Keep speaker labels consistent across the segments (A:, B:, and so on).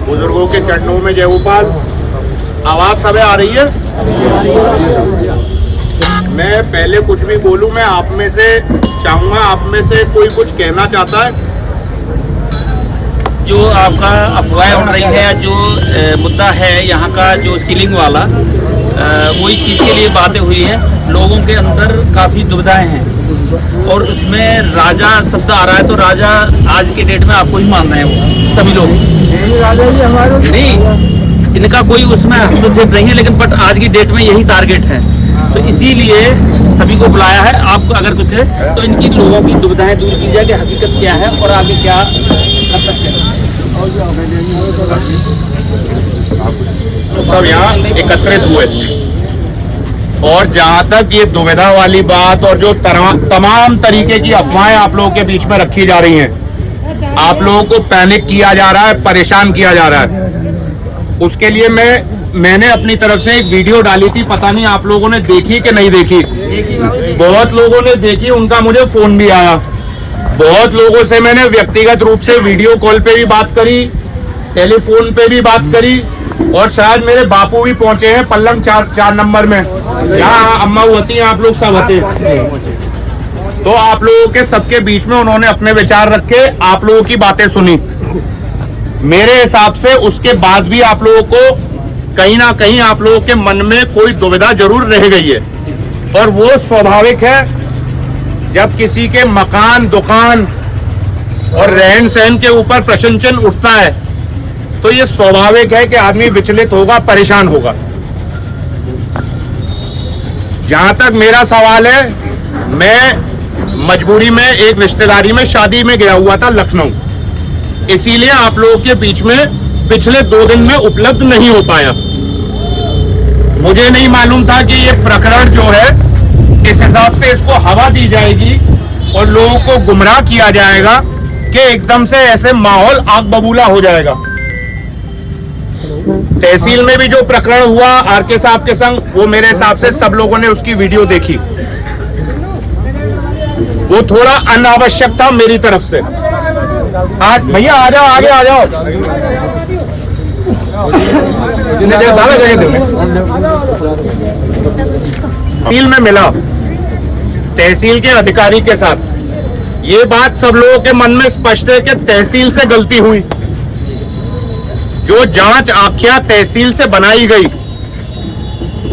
A: बुजुर्गों के चरणों में जय गोपाल। आवाज सब आ रही है? मैं पहले कुछ भी बोलूं, मैं आप में से चाहूंगा, आप में से कोई कुछ कहना चाहता है?
B: जो आपका अफवाह उड़ रही है, जो मुद्दा है यहाँ का, जो सीलिंग वाला, वही चीज़ के लिए बातें हुई है। लोगों के अंदर काफ़ी दुविधाएं हैं और उसमें राजा शब्द आ रहा है, तो राजा आज के डेट में आपको ही मानना है वो सभी लोग नहीं, इनका कोई उसमें हस्तक्षेप नहीं है, लेकिन बट आज की डेट में यही टारगेट है, तो इसीलिए सभी को बुलाया है। आपको अगर कुछ है तो इनकी लोगों की दुविधाएं दूर की जाए कि हकीकत क्या है और आगे क्या कर सकते हैं।
A: सब यहाँ एकत्रित हुए और जहाँ तक ये दुविधा वाली बात और जो तमाम तरीके की अफवाहें आप लोगों के बीच में रखी जा रही हैं, आप लोगों को पैनिक किया जा रहा है, परेशान किया जा रहा है, उसके लिए मैंने अपनी तरफ से एक वीडियो डाली थी। पता नहीं आप लोगों ने देखी कि नहीं देखी। बहुत लोगों ने देखी, उनका मुझे फोन भी आया। बहुत लोगों से मैंने व्यक्तिगत रूप से वीडियो कॉल पे भी बात करी, टेलीफोन पे भी बात करी और शायद मेरे बापू भी पहुंचे हैं पल्लम 4 नंबर में, यहाँ अम्मा होती हैं, आप लोग सब होते हैं। तो आप लोगों के सबके बीच में उन्होंने अपने विचार रखे, आप लोगों की बातें सुनी। मेरे हिसाब से उसके बाद भी आप लोगों को कहीं ना कहीं आप लोगों के मन में कोई दुविधा जरूर रह गई है और वो स्वाभाविक है। जब किसी के मकान, दुकान और रहन सहन के ऊपर प्रशंसन उठता है तो ये स्वाभाविक है कि आदमी विचलित होगा, परेशान होगा। जहां तक मेरा सवाल है, मैं मजबूरी में एक रिश्तेदारी में शादी में गया हुआ था लखनऊ, इसीलिए आप लोगों के बीच में पिछले 2 दिन में उपलब्ध नहीं हो पाया। मुझे नहीं मालूम था कि ये प्रकरण जो है इस हिसाब से इसको हवा दी जाएगी और लोगों को गुमराह किया जाएगा कि एकदम से ऐसे माहौल आग बबूला हो जाएगा। तहसील में भी जो प्रकरण हुआ आरके साहब के संग, वो मेरे हिसाब से सब लोगों ने उसकी वीडियो देखी। वो थोड़ा अनावश्यक था मेरी तरफ से। आज भैया आ जाओ, आगे आ जाओ। तहसील में मिला, तहसील के अधिकारी के साथ, ये बात सब लोगों के मन में स्पष्ट है कि तहसील से गलती हुई। जो जांच आख्या तहसील से बनाई गई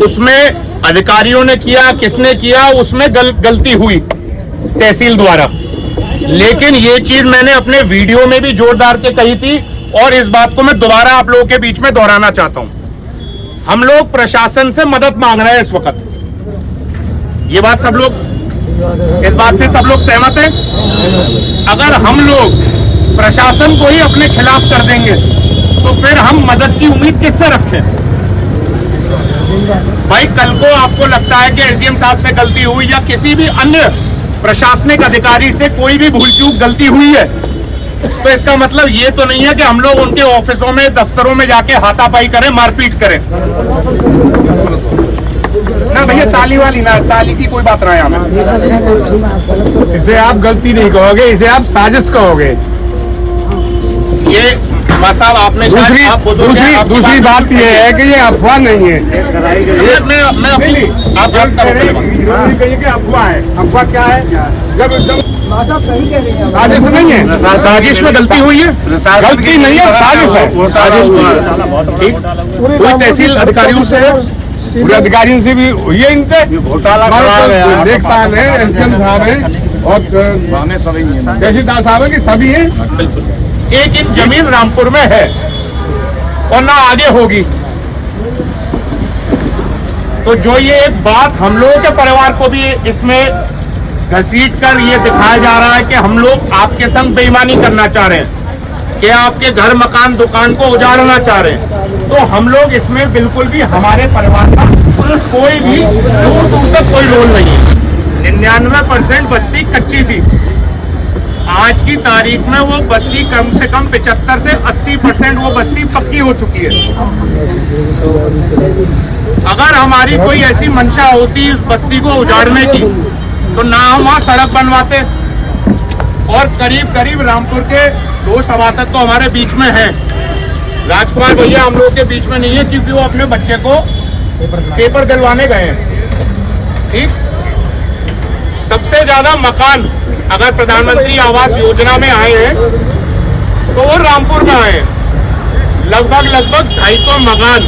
A: उसमें अधिकारियों ने किया, किसने किया, उसमें गलती हुई तहसील द्वारा। लेकिन ये चीज मैंने अपने वीडियो में भी जोरदार के कही थी और इस बात को मैं दोबारा आप लोगों के बीच में दोहराना चाहता हूं। हम लोग प्रशासन से मदद मांग रहे हैं इस वक्त। ये बात सब लोग, इस बात से सब लोग सहमत हैं? अगर हम लोग प्रशासन को ही अपने खिलाफ कर देंगे तो फिर हम मदद की उम्मीद किससे रखें? भाई कल को आपको लगता है कि एसडीएम साहब से गलती हुई या किसी भी अन्य प्रशासनिक अधिकारी से कोई भी भूल चूक गलती हुई है, तो इसका मतलब ये तो नहीं है कि हम लोग उनके ऑफिसों में, दफ्तरों में जाके हाथापाई करें, मारपीट करें ना। भैया ताली वाली ना, ताली की कोई बात ना है हमें।
C: इसे आप गलती नहीं कहोगे, इसे आप साजिश कहोगे।
A: ये साहब आपने
C: दूसरी बात यह है कि ये अफवाह नहीं है।
A: आप
C: कहिए कि अफवाह है। अफवाह क्या है? जब एकदम
D: सही कह रहे हैं,
C: साजिश नहीं है।
A: साजिश में गलती हुई है,
C: गलती नहीं है, साजिश है।
A: ठीक, कोई तहसील अधिकारियों से,
C: पूरे अधिकारियों से भी हुई है। इनसे घोटाला देखता है, एसडीएम साहब है और तहसीलदार साहब है कि सभी है।
A: बिल्कुल। एक इन जमीन रामपुर में है और ना आगे होगी। तो जो ये एक बात हम लोगों के परिवार को भी इसमें घसीट कर ये दिखाया जा रहा है कि हम लोग आपके संग बेईमानी करना चाह रहे हैं, कि आपके घर, मकान, दुकान को उजाड़ना चाह रहे हैं, तो हम लोग इसमें बिल्कुल भी, हमारे परिवार का कोई भी दूर दूर तक कोई रोल नहीं है। 99% बस्ती कच्ची थी। आज की तारीख में वो बस्ती कम से कम 75 से 80% वो बस्ती पक्की हो चुकी है। अगर हमारी कोई ऐसी मंशा होती इस बस्ती को उजाड़ने की, तो ना हम वहाँ सड़क बनवाते। और करीब करीब रामपुर के 2 सभासद तो हमारे बीच में हैं, राजकुमार भैया हम लोग के बीच में नहीं है क्योंकि वो अपने बच्चे को पेपर दिलवाने गए हैं। ठीक, सबसे ज्यादा मकान अगर प्रधानमंत्री आवास योजना में आए हैं तो वो रामपुर में आए हैं। लगभग 250 मकान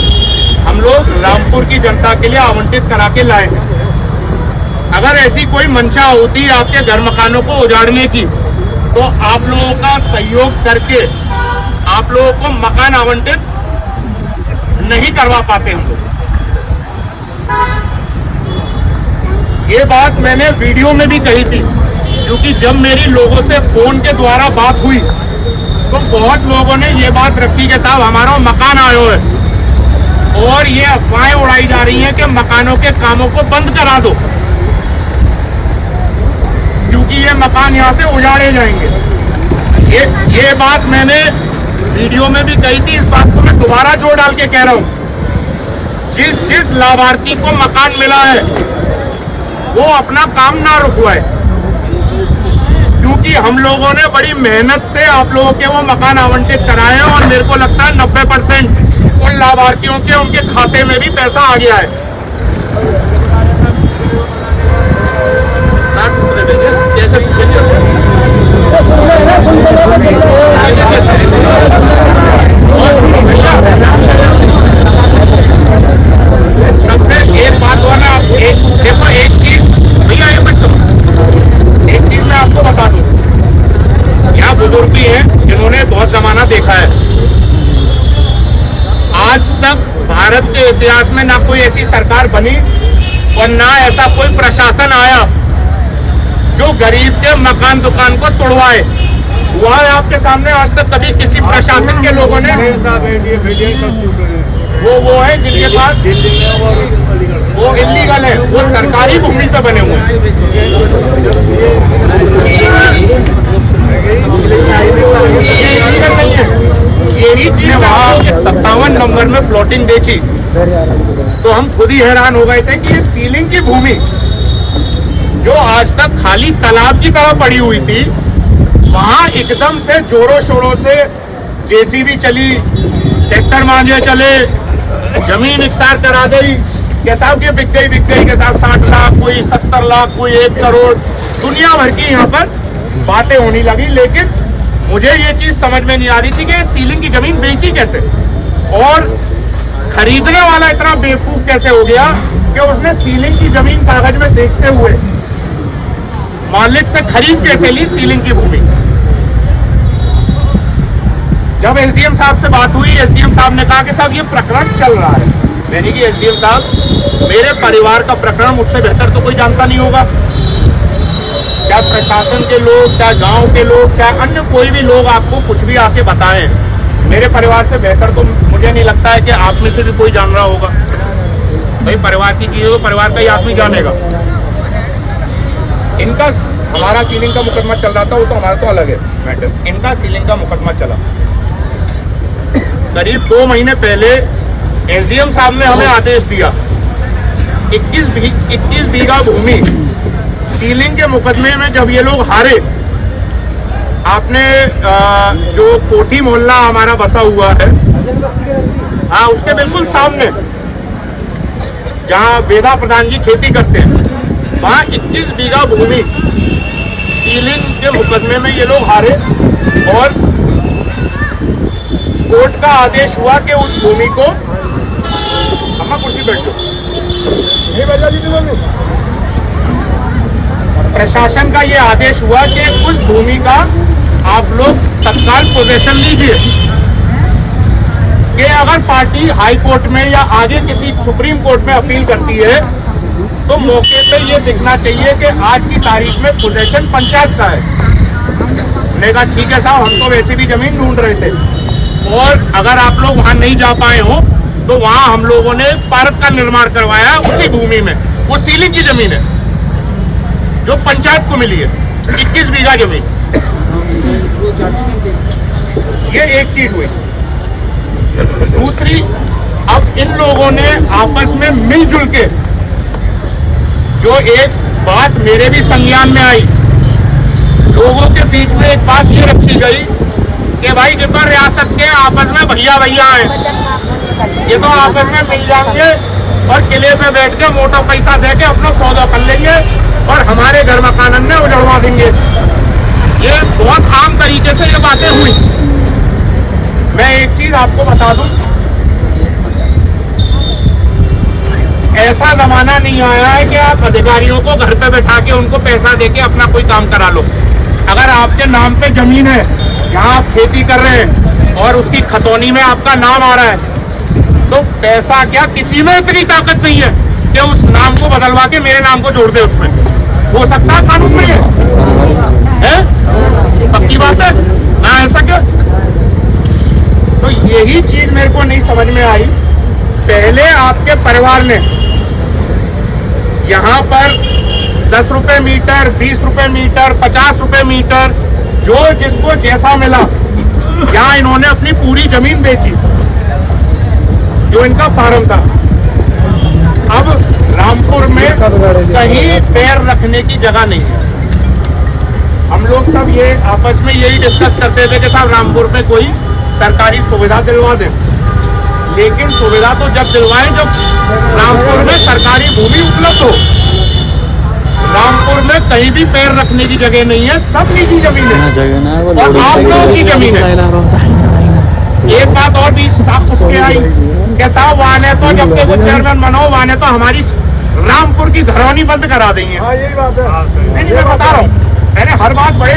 A: हम लोग रामपुर की जनता के लिए आवंटित करा के लाए हैं। अगर ऐसी कोई मंशा होती आपके घर मकानों को उजाड़ने की तो आप लोगों का सहयोग करके आप लोगों को मकान आवंटित नहीं करवा पाते हम लोग। ये बात मैंने वीडियो में भी कही थी, क्योंकि जब मेरी लोगों से फोन के द्वारा बात हुई तो बहुत लोगों ने ये बात रखी कि साहब हमारा मकान आयो है और ये अफवाहें उड़ाई जा रही हैं कि मकानों के कामों को बंद करा दो क्योंकि ये मकान यहाँ से उजाड़े जाएंगे। ये बात मैंने वीडियो में भी कही थी, इस बात को मैं दोबारा जोर डाल के कह रहा हूँ। जिस लाभार्थी को मकान मिला है वो अपना काम ना रुकवाए, क्योंकि हम लोगों ने बड़ी मेहनत से आप लोगों के वो मकान आवंटित कराए हैं और मेरे को लगता है 90% उन लाभार्थियों के उनके खाते में भी पैसा आ गया है। सबसे एक बात और ना, देखो एक चीज भैया, ये मत सुनो, एक चीज मैं आपको बता दूं, यहाँ बुजुर्ग भी हैं जिन्होंने बहुत जमाना देखा है। आज तक भारत के इतिहास में ना कोई ऐसी सरकार बनी और ना ऐसा कोई प्रशासन आया जो गरीब के मकान दुकान को तोड़वाए। हुआ है आपके सामने आज तक कभी किसी प्रशासन के लोगों ने? वो है जिनके पास वो इल्लीगल है, वो सरकारी भूमि पे बने हुए हैं। नहीं है यही चीज वहाँ 57 नंबर में प्लॉटिंग देखी तो हम खुद ही हैरान हो गए थे कि ये सीलिंग की भूमि जो आज तक खाली तालाब की तरह पड़ी हुई थी, वहां एकदम से जोरों शोरों से जेसीबी चली, ट्रैक्टर मांझे चले, जमीन इकसार करा दी कि साहब ये बिक गई के साथ 60 लाख, कोई 70 लाख, कोई 1 करोड़, दुनिया भर की यहाँ पर बातें होने लगी। लेकिन मुझे ये चीज समझ में नहीं आ रही थी कि सीलिंग की जमीन बेची कैसे और खरीदने वाला इतना बेवकूफ कैसे हो गया कि उसने सीलिंग की जमीन कागज में देखते हुए मालिक से खरीद कैसे ली सीलिंग की भूमि। जब एसडीएम साहब से बात हुई, एसडीएम साहब ने कहा कि साहब ये प्रकरण चल रहा है। मैंने कि एसडीएम साहब, मेरे परिवार का प्रकरण मुझसे बेहतर तो कोई जानता नहीं होगा, क्या प्रशासन के लोग, चाहे गांव के लोग, चाहे अन्य कोई भी लोग आपको कुछ भी आके बताएं, मेरे परिवार से बेहतर तो मुझे नहीं लगता है कि आप में से भी कोई जान रहा होगा। भाई परिवार की चीजें तो परिवार का ही आदमी जानेगा। इनका हमारा सीलिंग का मुकदमा चल रहा था, वो तो हमारा तो अलग है मैटर। इनका सीलिंग का मुकदमा चला करीब 2 महीने पहले एसडीएम साहब ने हमें आदेश दिया 21 बीघा भूमि सीलिंग के मुकदमे में जब ये लोग हारे, आपने जो कोठी मोहल्ला हमारा बसा हुआ है, हाँ, उसके बिल्कुल सामने जहाँ वेदा प्रधान जी खेती करते हैं, वहाँ 21 बीघा भूमि सीलिंग के मुकदमे में ये लोग हारे और कोर्ट का आदेश हुआ कि उस भूमि को, अम्मा कुर्सी बैठो, प्रशासन का ये आदेश हुआ कि उस भूमि का आप लोग तत्काल पोजीशन लीजिए कि अगर पार्टी हाई कोर्ट में या आगे किसी सुप्रीम कोर्ट में अपील करती है तो मौके पे ये दिखना चाहिए कि आज की तारीख में पोजीशन पंचायत का है। मैंने कहा ठीक है साहब, हम तो वैसे भी जमीन ढूंढ रहे थे और अगर आप लोग वहां नहीं जा पाए हो तो वहां हम लोगों ने पार्क का निर्माण करवाया उसी भूमि में। वो सीलिंग की जमीन है जो पंचायत को मिली है, 21 बीघा जमीन। ये एक चीज हुई। दूसरी, अब इन लोगों ने आपस में मिलजुल के जो एक बात मेरे भी संज्ञान में आई, लोगों के बीच में एक बात ये रखी गई कि भाई ये तो रियासत के आपस में भैया भैया हैं, ये तो आपस में मिल जाएंगे और किले पे बैठ के मोटा पैसा दे के अपना सौदा कर लेंगे और हमारे घर मकान में उजड़वा देंगे। ये बहुत आम तरीके से ये बातें हुई। मैं एक चीज आपको बता दूं, ऐसा जमाना नहीं आया है कि आप अधिकारियों को घर पे बैठा के उनको पैसा देके अपना कोई काम करा लो। अगर आपके नाम पे जमीन है, जहाँ आप खेती कर रहे हैं और उसकी खतौनी में आपका नाम आ रहा है, तो पैसा क्या, किसी में इतनी ताकत नहीं है कि उस नाम को बदलवा के मेरे नाम को जोड़ दे उसमें। हो सकता है कानून में है? पक्की बात है ना, ऐसा क्या? तो यही चीज मेरे को नहीं समझ में आई। पहले आपके परिवार ने यहाँ पर 10 रुपए मीटर, 20 रुपए मीटर, 50 रुपए मीटर, जो जिसको जैसा मिला, यहाँ इन्होंने अपनी पूरी जमीन बेची जो इनका फार्म था। अब रामपुर में कहीं पैर रखने की जगह नहीं है। हम लोग सब ये आपस में यही डिस्कस करते थे कि साहब रामपुर में कोई सरकारी सुविधा दिलवा दें, लेकिन सुविधा तो जब दिलवाएं जब रामपुर में सरकारी भूमि उपलब्ध हो। रामपुर में कहीं भी पैर रखने की जगह नहीं है, सब निजी जमीन है और आप लोगों की जमीन है। एक बात और भी साफ सुथरी आई कि साहब वाने तो जब के वो चेयरमैन बनो, वाने तो हमारी रामपुर की घरौनी बंद करा देंगे। यही बात है। नहीं, मैं बता रहा हूँ, मैंने हर बात बड़े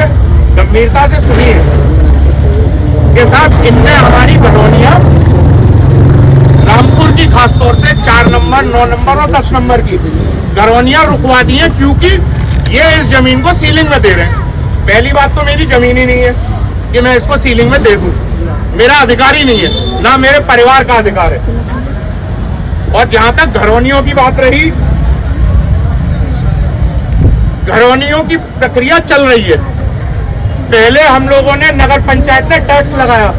A: गंभीरता से सुनी है कि साहब इनने हमारी घरौनियां रामपुर की खासतौर से 4 नंबर, 9 नंबर और 10 नंबर की घरौनियां रुकवा दी हैं, क्योंकि ये इस जमीन को सीलिंग में दे रहे हैं। पहली बात तो मेरी जमीन ही नहीं है कि मैं इसको सीलिंग में दे दूं, मेरा अधिकार ही नहीं है, ना मेरे परिवार का अधिकार है। और जहां तक घरौनियों की बात रही, घरौनियों की प्रक्रिया चल रही है। पहले हम लोगों ने, नगर पंचायत ने टैक्स लगाया,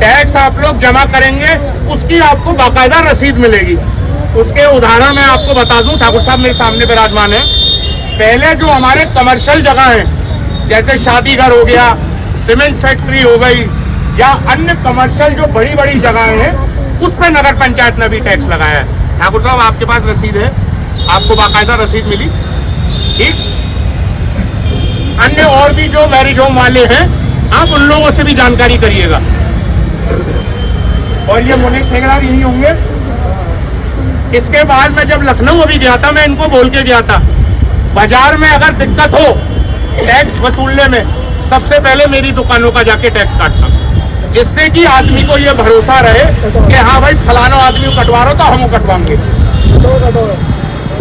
A: टैक्स आप लोग जमा करेंगे, उसकी आपको बाकायदा रसीद मिलेगी। उसके उदाहरण मैं आपको बता दूं, ठाकुर साहब मेरे सामने विराजमान है। पहले जो हमारे कमर्शियल जगह है, जैसे शादी घर हो गया, सीमेंट फैक्ट्री हो गई, या अन्य कमर्शियल जो बड़ी बड़ी जगह हैं, उस पर नगर पंचायत ने भी टैक्स लगाया है। ठाकुर साहब आपके पास रसीद है, आपको बाकायदा रसीद मिली, ठीक। अन्य और भी जो मैरिज होम वाले हैं, आप उन लोगों से भी जानकारी करिएगा। और ये मुनीष ठेकेदार यही होंगे। इसके बाद मैं जब लखनऊ अभी गया था, मैं इनको बोल के गया था, बाजार में अगर दिक्कत हो टैक्स वसूलने में, सबसे पहले मेरी दुकानों का जाके टैक्स काटना, जिससे कि आदमी को ये भरोसा रहे कि हाँ भाई फलाना आदमी कटवा रहा तो हम कटवाएंगे।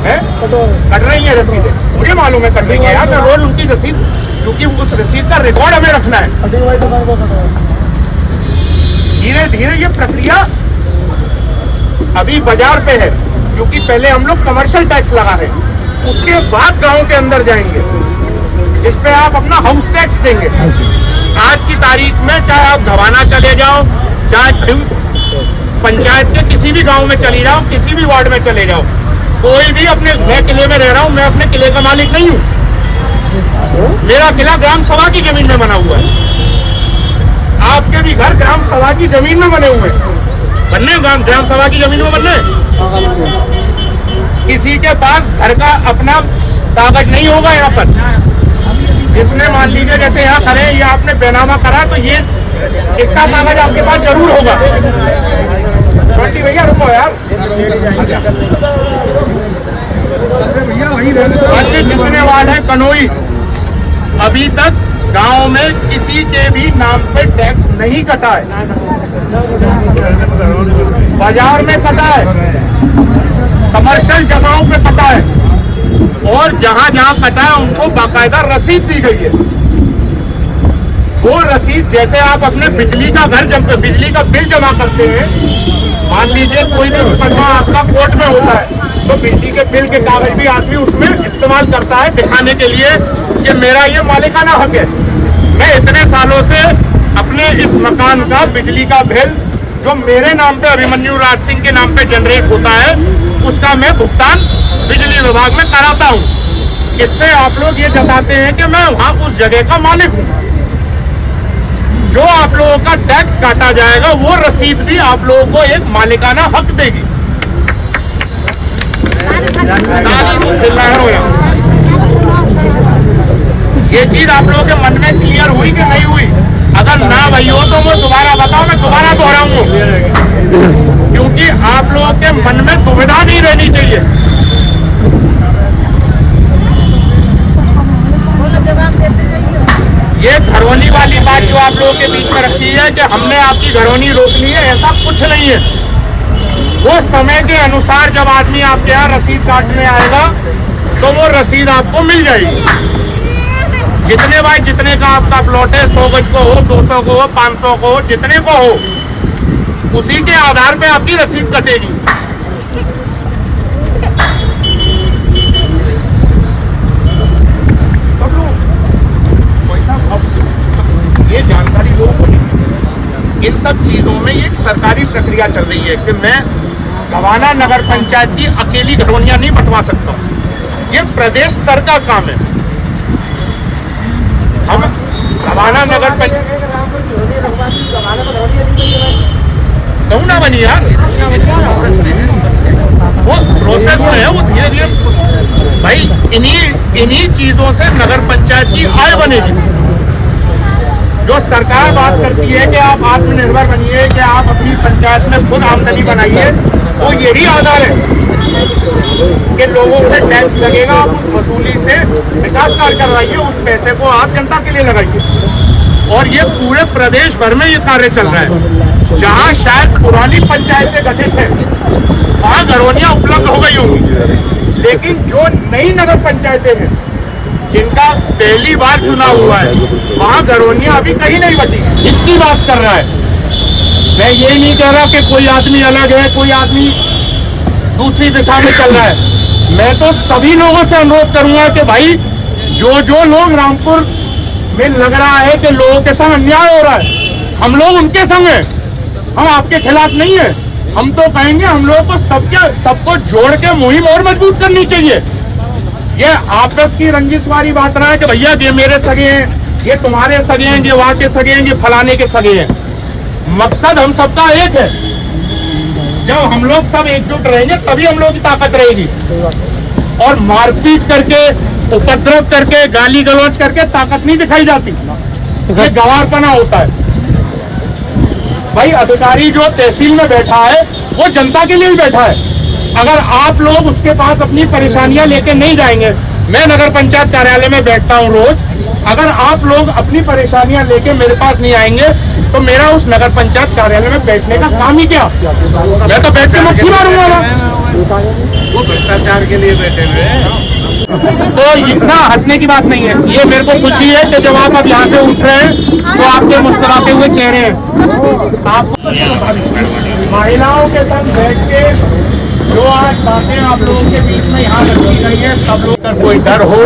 A: कट रही है रसीदें, मुझे मालूम है कट रही है यार, मैं रोज उनकी रसीद, क्योंकि उस रसीद का रिकॉर्ड हमें रखना है। धीरे धीरे ये प्रक्रिया अभी बाजार पे है, क्योंकि पहले हम लोग कमर्शियल टैक्स लगा रहे हैं, उसके बाद गांव के अंदर जाएंगे, इस पे आप अपना हाउस टैक्स देंगे। आज की तारीख में चाहे आप घवाना चले जाओ, चाहे पंचायत के किसी भी गांव में चली जाओ, किसी भी वार्ड में चले जाओ, कोई भी अपने, मैं किले में रह रहा हूं, मैं अपने किले का मालिक नहीं हूं, मेरा किला ग्राम सभा की जमीन में बना हुआ है। आपके भी घर ग्राम सभा की जमीन में बने हुए हैं, बनने ग्राम सभा की जमीन में बनने। किसी के पास घर का अपना कागज नहीं होगा यहाँ पर, जिसने मान लीजिए जैसे यहाँ करे, ये आपने बेनामा करा, तो ये इसका कागज आपके पास जरूर होगा। छोटी भैया रुको यार, अन्य जितने वार्ड है कनोई, अभी तक गांव में किसी के भी नाम पे टैक्स नहीं कटा है, बाजार में कटा है, कमर्शियल जगहों पे कटा है, और जहां जहां कटा है उनको बाकायदा रसीद दी गई है। वो रसीद, जैसे आप अपने बिजली का बिजली का बिल जमा करते हैं, मान लीजिए कोई भी मुकदमा आपका कोर्ट में होता है, तो बिजली के बिल के कागज भी आदमी उसमें इस्तेमाल करता है दिखाने के लिए कि मेरा ये मालिकाना हक है। मैं इतने सालों से अपने इस मकान का बिजली का बिल जो मेरे नाम पे अभिमन्यु राज सिंह के नाम पे जनरेट होता है, उसका मैं भुगतान बिजली विभाग में कराता हूँ। इससे आप लोग ये जताते हैं कि मैं वहां उस जगह का मालिक हूँ। जो आप लोगों का टैक्स काटा जाएगा वो रसीद भी आप लोगों को एक मालिकाना हक देगी। ये चीज आप लोगों के मन में क्लियर हुई कि नहीं हुई? अगर ना भई हो तो मैं दोबारा बताऊं, मैं दोबारा दोहराऊंगा, क्योंकि आप लोगों के मन में दुविधा नहीं रहनी चाहिए। ये घरौनी वाली बात जो आप लोगों के बीच में रखी है कि हमने आपकी घरौनी रोक ली है, ऐसा कुछ नहीं है। वो समय के अनुसार जब आदमी आपके यहाँ रसीद काटने आएगा तो वो रसीद आपको मिल जाएगी। जितने बाय जितने का आपका प्लॉट है, 100 गज को हो, 200 को हो, 500 को हो, जितने को हो, उसी के आधार पे आपकी रसीद कटेगी। सब लोग ये जानकारी लोगों को नहीं। इन सब चीजों में एक सरकारी प्रक्रिया चल रही है कि मैं गवाना नगर पंचायत की अकेली घरौनियां नहीं बंटवा सकता। ये प्रदेश स्तर का काम है। हम गवाना नगर पंचायत क्यों ना बनी यार, वो प्रोसेस में है, वो धीरे धीरे भाई इन्हीं चीजों से नगर पंचायत की आय बनेगी। जो सरकार बात करती है कि आप आत्मनिर्भर बनिए, कि आप अपनी पंचायत में खुद आमदनी बनाइए, वो यही आधार है कि लोगों पे टैक्स लगेगा, आप उस वसूली से विकास कार्य करवाइए, उस पैसे को आप जनता के लिए लगाइए। और ये पूरे प्रदेश भर में ये कार्य चल रहा है। जहां शायद पुरानी पंचायतें गठित है वहां घरौनियां उपलब्ध हो गई होंगी, लेकिन जो नई नगर पंचायतें हैं जिनका पहली बार चुनाव हुआ है, वहां घरौनियां अभी कहीं नहीं बची। इसकी बात कर रहा है। मैं ये नहीं कह रहा कि कोई आदमी अलग है, कोई आदमी दूसरी दिशा में चल रहा है। मैं तो सभी लोगों से अनुरोध करूंगा कि भाई जो लोग रामपुर में लग रहा है कि लोगों के संग अन्याय हो रहा है, हम लोग उनके संग हैं, हम आपके खिलाफ नहीं है। हम तो कहेंगे हम लोगों को सबको जोड़ के मुहिम और मजबूत करनी चाहिए। ये आपस की रंजिश वाली बात ना है कि भैया ये मेरे सगे हैं, ये तुम्हारे सगे हैं, ये वहां के सगे हैं, ये फलाने के सगे हैं। मकसद हम सबका एक है। जब हम लोग सब एकजुट रहेंगे तभी हम लोग की ताकत रहेगी। और मारपीट करके, उपद्रव करके, गाली गलौज करके ताकत नहीं दिखाई जाती, ये गंवारपना होता है। भाई अधिकारी जो तहसील में बैठा है वो जनता के लिए ही बैठा है। अगर आप लोग उसके पास अपनी परेशानियां लेके नहीं जाएंगे, मैं नगर पंचायत कार्यालय में बैठता हूं रोज, अगर आप लोग अपनी परेशानियां लेके मेरे पास नहीं आएंगे तो मेरा उस नगर पंचायत कार्यालय में बैठने का काम ही क्या? मैं तो बैठ के मक्खी मारूंगा। वो भ्रष्टाचार के लिए बैठे हुए हैं। तो इतना हंसने की बात नहीं है। ये मेरे को खुशी है कि जब आप अब यहाँ से उठ रहे हैं तो आपके मुस्कुराते हुए चेहरे हैं। आपको महिलाओं के साथ बैठ के जो आज बातें आप लोगों के बीच में यहाँ रखी गई है, सब लोग का कोई डर हो,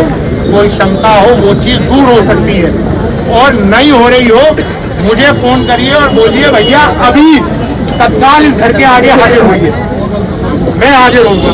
A: कोई शंका हो, वो चीज दूर हो सकती है। और नहीं हो रही हो, मुझे फोन करिए और बोलिए भैया अभी तत्काल इस घर के आगे हाजिर होइए, मैं हाजिर होऊंगा।